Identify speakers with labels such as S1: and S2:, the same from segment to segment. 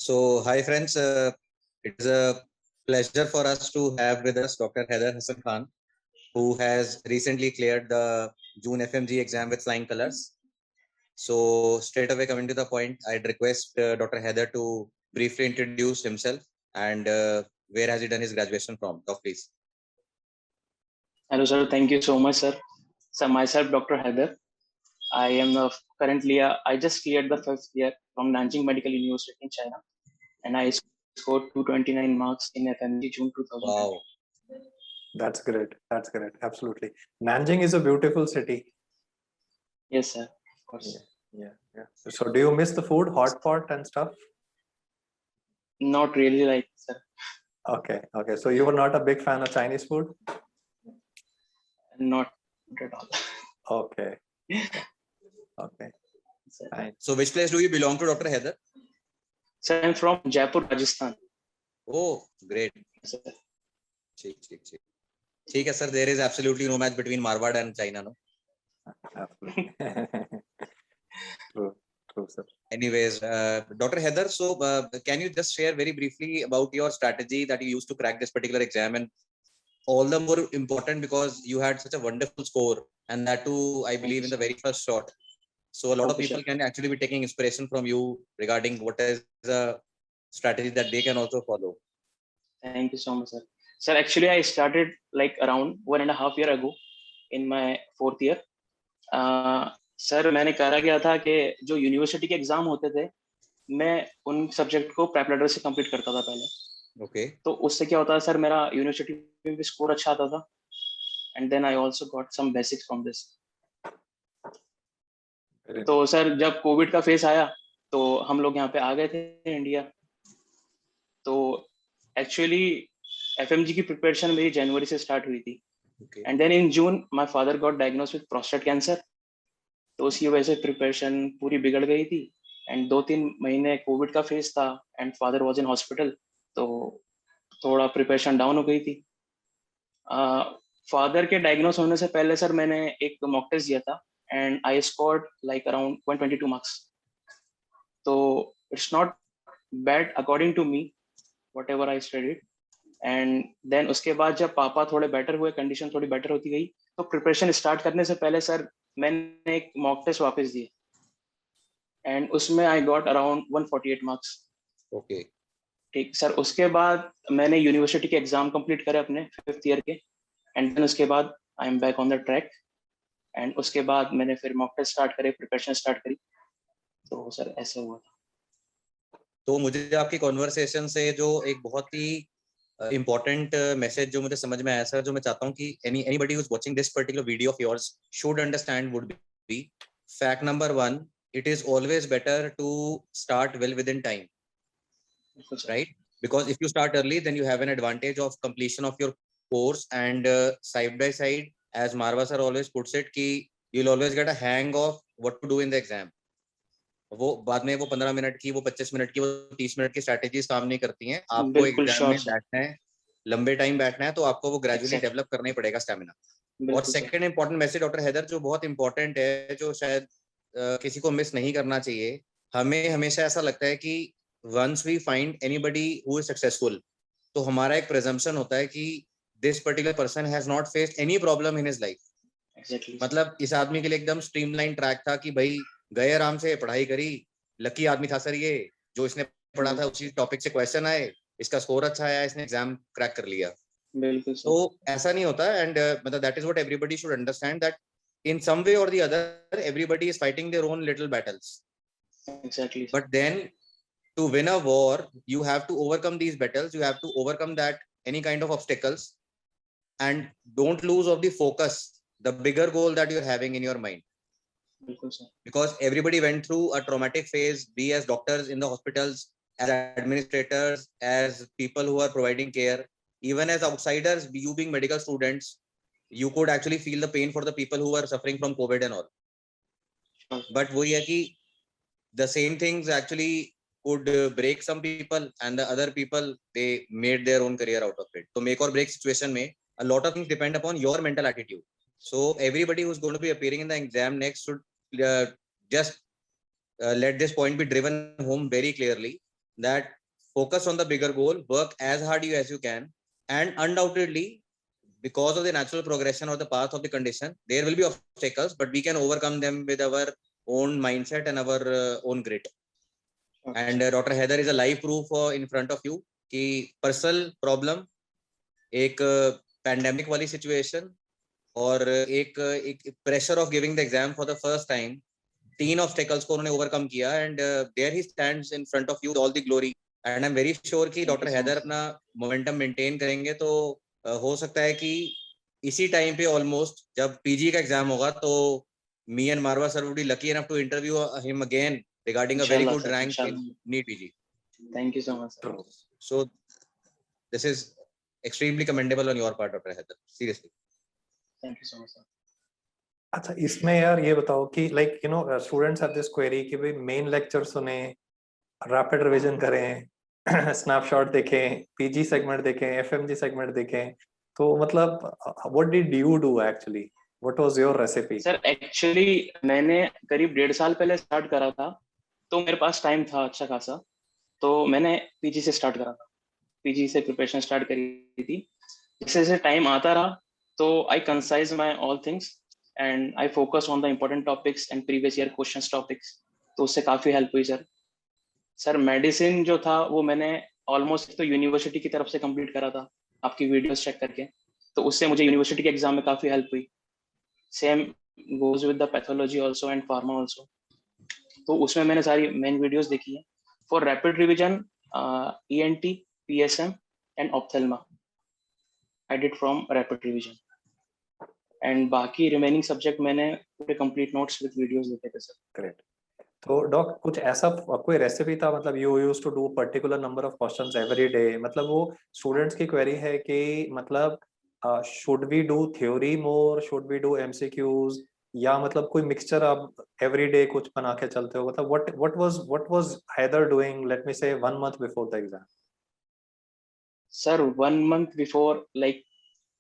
S1: So, hi friends, it is a pleasure for us to have with us Dr. Heather Hassan Khan, who has recently cleared the June FMG exam with flying colors. So, straight away coming to the point, I'd request Dr. Heather to briefly introduce himself and where has he done his graduation from. Doc, please.
S2: Hello, sir. Thank you so much, sir. So, myself, Dr. Heather. I am currently, I just cleared the first year from Nanjing Medical University in China, and I scored 229 marks in FMG June 2020.
S1: Wow.
S3: That's great. That's great. Absolutely. Nanjing is a beautiful city.
S2: Yes, sir. Of course.
S3: Yeah. So, do you miss the food, hot pot and stuff?
S2: Not really, like, sir.
S3: Okay. So, you were not a big fan of Chinese food?
S2: Not at all.
S3: Okay. Fine.
S1: So, which place do you belong to, Dr. Heather?
S2: So, I'm from Jaipur, Rajasthan.
S1: Oh, great.
S2: Sir.
S1: ठीक है sir, there is absolutely no match between Marwad and China, no?
S3: Absolutely. True, sir.
S1: Anyways, Dr. Heather, so can you just share very briefly about your strategy that you used to crack this particular exam, and all the more important because you had such a wonderful score, and that too, I believe, in the very first shot. So a lot of people can actually be taking inspiration from you regarding what is the strategy that they can also follow.
S2: Thank you so much, sir. Sir, actually, I started like around 1.5 years ago in my 4th year. Sir मैंने करा क्या था कि जो university के exam होते थे मैं उन सब्जेक्ट को प्रेप लेटर से कंप्लीट करता था पहले.
S1: ओके.
S2: तो उससे क्या होता है सर, मेरा यूनिवर्सिटी में भी स्कोर अच्छा आता था, and then I also got some basics from this. तो सर जब कोविड का फेज आया तो हम लोग यहाँ पे आ गए थे इंडिया. तो एक्चुअली एफएमजी की प्रिपरेशन मेरी जनवरी से स्टार्ट हुई थी, and then in June my father got diagnosed with prostate cancer. तो उसकी वजह से प्रिपरेशन पूरी बिगड़ गई थी, एंड 2-3 महीने कोविड का फेज था and father was in hospital, तो थोड़ा प्रिपरेशन डाउन हो गई थी. फादर के डायग्नोस होने से पहले सर मैंने एक मॉक टेस्ट दिया था and I scored like around 122 marks. तो it's not bad according to me whatever I studied. And then उसके बाद जब पापा थोड़े बेटर हुए, कंडीशन थोड़ी बेटर होती गई, तो प्रिपरेशन स्टार्ट करने से पहले सर मैंने एक मॉक टेस्ट वापस दिए एंड उसमें I got around 148 marks.
S1: Okay.
S2: ठीक सर. उसके बाद मैंने यूनिवर्सिटी के एग्जाम कंप्लीट करे अपने 5th ईयर के, एंड देन उसके बाद I am back on the track, and उसके बाद मैंने फिर मॉक टेस्ट स्टार्ट करे, प्रिपरेशन स्टार्ट करी. तो सर ऐसे हुआ था.
S1: तो मुझे आपकी कॉन्वर्सेशन से जो एक बहुत ही important message जो मुझे समझ में आया सर, जो मैं चाहता हूँ कि anybody who's watching this particular video of yours should understand would be fact number 1, it is always better to start well within time, right? Because if you start early, then you have an advantage of completion of your course, and side by side, as Marwa sir always puts it, कि you'll always get a hang of what to do in the exam. वो बाद में वो 15 minute की, वो 25 minute की, वो 30 minute की स्ट्रैटेजीज काम नहीं करती हैं. आपको एग्जाम में बैठना है, लंबे टाइम बैठना है, तो आपको वो ग्रेजुअली डेवलप करना ही पड़ेगा स्टैमिना. और second important message doctor Haider जो बहुत इंपॉर्टेंट है, जो शायद किसी को मिस नहीं करना चाहिए. हमें हमेशा ऐसा लगता है कि once we find anybody who is successful, तो हमारा एक प्रेजम्पशन होता है कि this particular person has not faced any problem in his life. मतलब इस आदमी के लिए एकदम स्ट्रीमलाइन ट्रैक था कि भाई गए आराम से, पढ़ाई करी, लकी आदमी था सर ये, जो इसने पढ़ा था उसी टॉपिक से क्वेश्चन आए, इसका स्कोर अच्छा आया, इसने एग्जाम क्रैक कर लिया.
S2: बिल्कुल.
S1: तो ऐसा नहीं होता. एंड मतलब that is what everybody should understand, that in some way or the other everybody is fighting their own little battles.
S2: Exactly.
S1: But then to win a war you have to overcome these battles, you have to overcome that any kind of obstacles, and don't lose of the focus, the bigger goal that you're having in your mind. Because everybody went through a traumatic phase, be as doctors in the hospitals, as administrators, as people who are providing care, even as outsiders, you being medical students, you could actually feel the pain for the people who were suffering from COVID and all. But वो ये कि the same things actually could break some people, and the other people they made their own career out of it. So make or break situation में a lot of things depend upon your mental attitude. So everybody who's going to be appearing in the exam next should just let this point be driven home very clearly, that focus on the bigger goal, work as hard as you can, and undoubtedly, because of the natural progression or the path of the condition, there will be obstacles, but we can overcome them with our own mindset and our own grit. And Dr. Heather is a live proof in front of you कि personal problem, एक pandemic वाली situation और एक pressure of giving the exam for the first time, 3 obstacles को उन्होंने overcome किया, and there he stands in front of you with all the glory. And I'm very sure कि Dr. Heather अपना momentum maintain करेंगे तो हो सकता है कि इसी टाइम पे ऑलमोस्ट जब पीजी का एग्जाम होगा तो me and Marwa sir would be lucky enough to interview him again regarding a very good rank in NEET PG.
S2: Thank you so much, sir.
S1: So this is extremely commendable on your part, Dr. Heather. Seriously.
S2: Thank you so much, sir.
S3: अच्छा, इसमें यार ये बताओ कि like you know students have this query कि भाई main lecture सुने, rapid revision करें, snapshot देखें, PG segment देखें, FMG segment देखें, तो मतलब what did you do actually? What was your recipe?
S2: Sir actually मैंने करीब 1.5 साल पहले स्टार्ट करा था, तो मेरे पास टाइम था अच्छा खासा, तो मैंने पीजी से स्टार्ट करा था, पीजी से प्रिपरेशन स्टार्ट करी थी. जैसे जैसे टाइम आता रहा तो I concise my all things and I focus on the important topics and previous year questions topics, तो उससे काफी हेल्प हुई सर. सर मेडिसिन जो था वो मैंने ऑलमोस्ट तो यूनिवर्सिटी की तरफ से कंप्लीट करा था, आपकी वीडियोस चेक करके, तो उससे मुझे यूनिवर्सिटी के एग्जाम में काफी हेल्प हुई. Same goes with the pathology also and pharma also, तो उसमें मैंने सारी मेन वीडियोस देखी है. For rapid revision ENT, PSM and ophthalmo I did from rapid revision, and बाकी रिमेनिंग सब्जेक्ट मैंने पूरे कंप्लीट नोट्स विद वीडियोस देखे थे सर.
S3: ग्रेट. तो डॉक कुछ ऐसा कोई रेसिपी था, मतलब you used to do particular number of questions every day, मतलब वो स्टूडेंट्स की क्वेरी है कि मतलब should we do theory more, should we do MCQs, या मतलब कोई मिक्सचर आप एवरी डे कुछ बना के चलते हो, मतलब what was Heather doing, let me say 1 month before the exam?
S2: Sir, 1 month before, like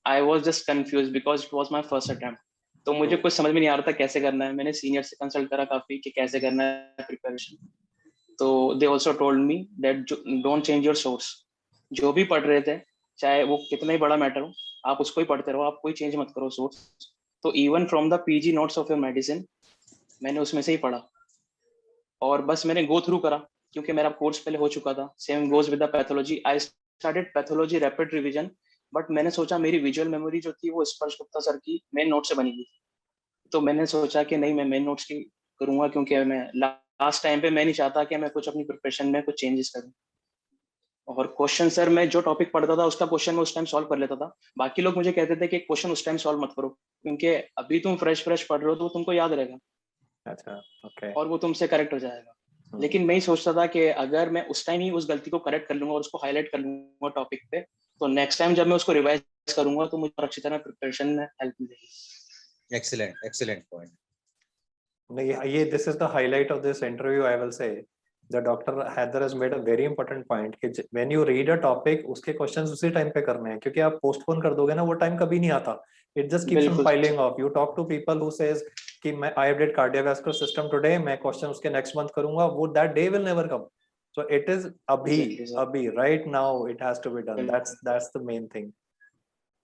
S2: I was just confused because it was my first attempt. तो मुझे कुछ समझ में नहीं आ रहा था कैसे करना है. मैंने सीनियर से कंसल्ट करा काफी कि कैसे करना है प्रिपरेशन. तो they also told me that don't change your source. जो भी पढ़ रहे थे, चाहे वो कितना ही बड़ा मैटर हो, आप उसको ही पढ़ते रहो, आप कोई चेंज मत करो सोर्स. तो even from the PG notes of your medicine मैंने उसमें से ही पढ़ा और बस मैंने गो थ्रू करा क्योंकि मेरा कोर्स पहले हो चुका था. Same goes with the pathology. I started pathology rapid revision, but मैंने सोचा मेरी विजुअल मेमोरी जो थी वो स्पर्श गुप्ता सर की मेन नोट से बनी हुई थी, तो मैंने सोचा कि नहीं, मैं मेन नोट्स की करूंगा क्योंकि मैं लास्ट टाइम पे मैं नहीं चाहता कि मैं कुछ अपनी प्रिपरेशन में कुछ चेंजेस करूं. और क्वेश्चन सर मैं जो टॉपिक पढ़ता था उसका क्वेश्चन मैं उस टाइम सॉल्व कर लेता था. बाकी लोग मुझे कहते थे कि क्वेश्चन उस टाइम सॉल्व मत करो क्योंकि अभी तुम फ्रेश पढ़ रहे हो तो तुमको याद रहेगा.
S3: अच्छा, ओके.
S2: और वो तुमसे करेक्ट हो जाएगा. लेकिन मैं ही सोचता था कि अगर मैं उस टाइम ही उस गलती को करेक्ट कर लूंगा और उसको हाईलाइट कर लूंगा टॉपिक पे, तो नेक्स्ट टाइम जब मैं उसको रिवाइज करूंगा तो मुझे अच्छी तरह प्रिपरेशन में हेल्प मिलेगी.
S1: Excellent point.
S3: ये this is the highlight of this interview, I will say. The Dr. Heather has made a very important point कि when you read a topic, उसके questions उसी टाइम पे करने हैं, क्योंकि आप postpone कर दोगे ना, वो टाइम कभी नहीं आता. It just keeps on piling off. You talk to people who says कि मैं I did cardiovascular system today, मैं question उसके next month करूंगा, वो that day will never come. So it is अभी right now it has to be done. That's the main thing.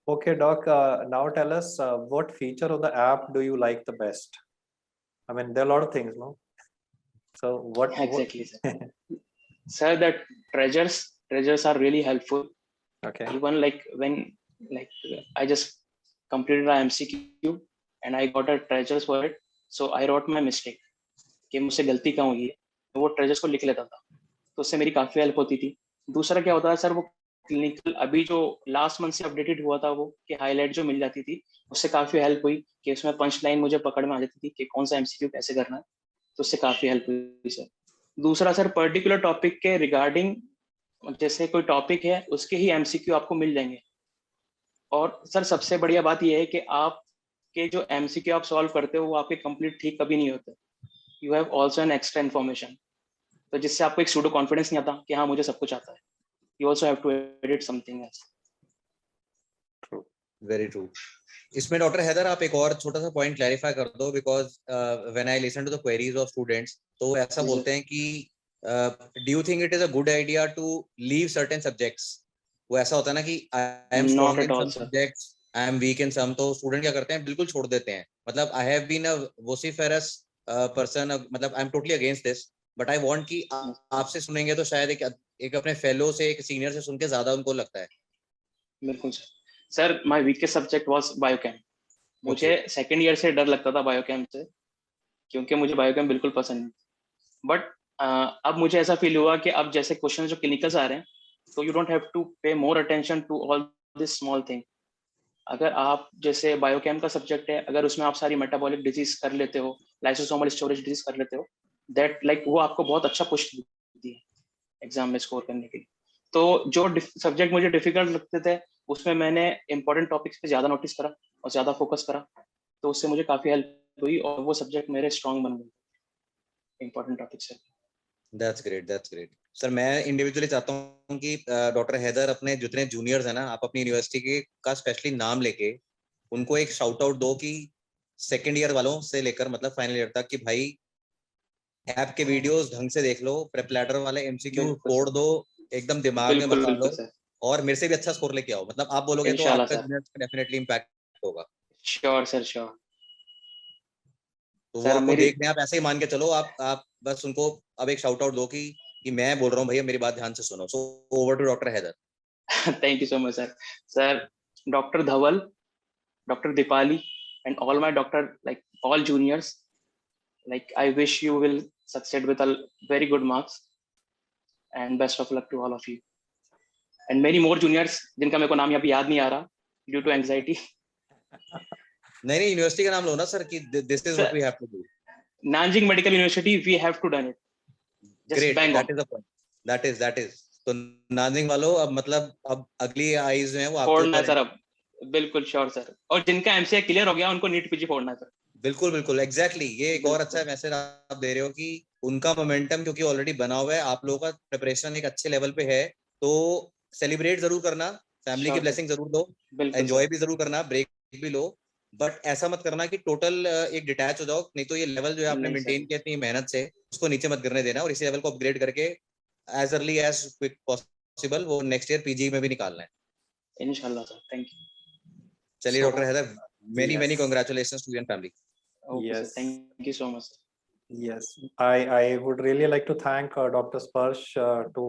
S3: Okay, Doc. Now tell us what feature of the app do you like the best? I mean, there are a lot of things, no? So what
S2: exactly, sir? Sir, that treasures are really helpful.
S3: Okay.
S2: Even like when I just completed a MCQ and I got a treasures for it, so I wrote my mistake कि मुझसे गलती कहाँ हुई है, वो treasures को लिख लेता था, तो उससे मेरी काफी हेल्प होती थी. दूसरा क्या होता है सर, वो क्लिनिकल अभी जो लास्ट मंथ से अपडेटेड हुआ था वो कि हाईलाइट जो मिल जाती थी उससे काफी हेल्प हुई कि उसमें पंच लाइन मुझे पकड़ में आ जाती थी कि कौन सा MCQ कैसे करना है, तो उससे काफी हेल्प हुई सर. दूसरा सर, पर्टिकुलर टॉपिक के रिगार्डिंग जैसे कोई टॉपिक है उसके ही MCQ आपको मिल जाएंगे. और सर सबसे बढ़िया बात यह है कि आपके जो MCQ आप सॉल्व करते हो वो आपके कंप्लीट ठीक कभी नहीं होते. You have also an extra information, तो जिससे आपको एक सूडो कॉन्फिडेंस नहीं आता कि हाँ मुझे सब कुछ आता है. You also have to edit something else.
S1: True, very true. इसमें डॉक्टर हैदर आप एक और छोटा सा पॉइंट क्लैरिफाई कर दो, because when I listen to the queries of students तो ऐसा बोलते हैं कि do you think it is a good idea to leave certain subjects? वो ऐसा होता है ना कि I am
S2: Not
S1: strong
S2: at
S1: in
S2: all,
S1: some
S2: sir.
S1: subjects, I am weak in some, तो स्टूडेंट क्या करते हैं, बिल्कुल छोड़ देते हैं. मतलब I have been a vociferous person, मतलब I am totally against this, but I want कि आपसे सुनेंगे तो शायद एक अपने फेलो से, एक सीनियर से सुन के ज्यादा उनको लगता है.
S2: बिल्कुल sir, my weakest subject was biochem. मुझे सेकंड ईयर से डर लगता था बायोकेम से, क्योंकि मुझे बायोकेम बिल्कुल पसंद नहीं. बट अब मुझे ऐसा फील हुआ कि अब जैसे क्वेश्चन जो क्लिनिकल्स आ रहे हैं, तो you don't have to pay more attention to all this small thing. अगर आप जैसे बायोकेम का सब्जेक्ट है, अगर उसमें आप सारी मेटाबॉलिक डिजीज कर लेते हो, लाइसोसोमल स्टोरेज डिजीज कर लेते हो, दैट लाइक वो आपको बहुत अच्छा पुश देती है एग्जाम में स्कोर करने के लिए. तो जो सब्जेक्ट मुझे डिफिकल्ट लगते थे, उसमें मैंने इंपॉर्टेंट टॉपिक्स पे ज्यादा नोटिस करा और ज्यादा फोकस करा, तो उससे मुझे काफी हेल्प हुई और वो सब्जेक्ट मेरे स्ट्रॉन्ग बन गए इंपॉर्टेंट टॉपिक्स से.
S1: That's great, that's great. Sir मैं इंडिविजुअली चाहता हूँ कि डॉक्टर हैदर अपने जितने जूनियर्स हैं ना, आप अपनी यूनिवर्सिटी के का स्पेशली नाम लेके उनको एक शाउट आउट दो कि सेकंड ईयर वालों से लेकर मतलब फाइनल ईयर तक कि भाई ऐप के वीडियोस ढंग से देख लो, प्रेपलेटर वाले एमसीक्यू फोड़ दो, एकदम दिमाग में बता लो और मेरे से भी अच्छा स्कोर लेके आओ. मतलब आप बोलोगे तो आपका जूनियर्स पे डेफिनेटली इंपैक्ट होगा.
S2: Sure sir, sure.
S1: तो वो आपको देख रहे हैं, आप ऐसे ही मान के चलो. आप बस उनको अब एक शाउट आउट दो कि मैं बोल रहा हूँ भैया, मेरी बात ध्यान से सुनो. So over to doctor Haider.
S2: Thank you so much, sir. Sir, Dr. Dhaval, Dr. Dipali, and all my doctor, like all juniors, like I wish you will succeed with a very good marks, and best of luck to all of you. And many more juniors, जिनका मेरे को नाम यहाँ पे याद नहीं आ रहा due to anxiety.
S1: नहीं यूनिवर्सिटी का नाम लो ना सर कि this is what we have to do.
S2: Nanjing Medical University, we have to done it. Just
S1: Great,
S2: bang
S1: that
S2: on.
S1: is the point. That is. तो नाजिंग वालों अब मतलब अब अगली आईज जो है वो आपके
S2: फोड़ना है
S1: ऊपर
S2: सर अब. बिल्कुल श्योर सर. और जिनका एमसीए क्लियर हो गया उनको नीट पीजी फोड़ना है सर.
S1: बिल्कुल बिल्कुल एग्जैक्टली. ये एक और अच्छा मैसेज आप दे रहे हो कि उनका मोमेंटम क्योंकि ऑलरेडी बना हुआ है, आप लोगों का प्रिपरेशन एक अच्छे लेवल पे है, तो सेलिब्रेट जरूर करना, फैमिली की ब्लेसिंग जरूर दो, एंजॉय भी जरूर करना, ब्रेक भी लो, बट ऐसा मत करना कि टोटल एक डिटैच हो जाओ. नहीं तो ये लेवल जो है आपने मेंटेन किया इतनी मेहनत से, उसको नीचे मत गिरने देना और इसी लेवल को अपग्रेड करके as early as quick possible वो नेक्स्ट ईयर पीजी में भी निकालना है.
S2: इंशाल्लाह सर. Thank you.
S1: चलिए doctor Haidar, many congratulations to you and family.
S2: Okay, yes. Sir. Thank you so much.
S3: Yes, I would really like to thank Dr. Sparsh to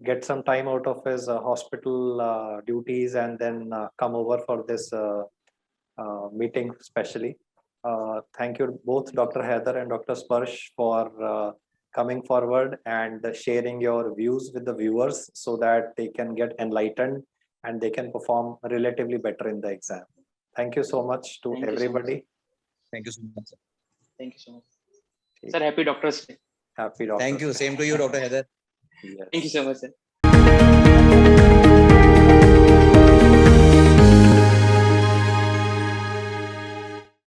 S3: get some time out of his hospital duties and then come over for this meeting specially. Thank you both Dr. Haider and Dr. Sparsh for coming forward and sharing your views with the viewers so that they can get enlightened and they can perform relatively better in the exam. Thank you so much to everybody.
S1: Thank you so much, sir.
S2: Thank you so much. Sir, happy Doctor's Day.
S3: Happy Doctor's Day.
S1: Thank you. Same to you, Dr. Heather.
S3: Yes.
S2: Thank you so much, sir.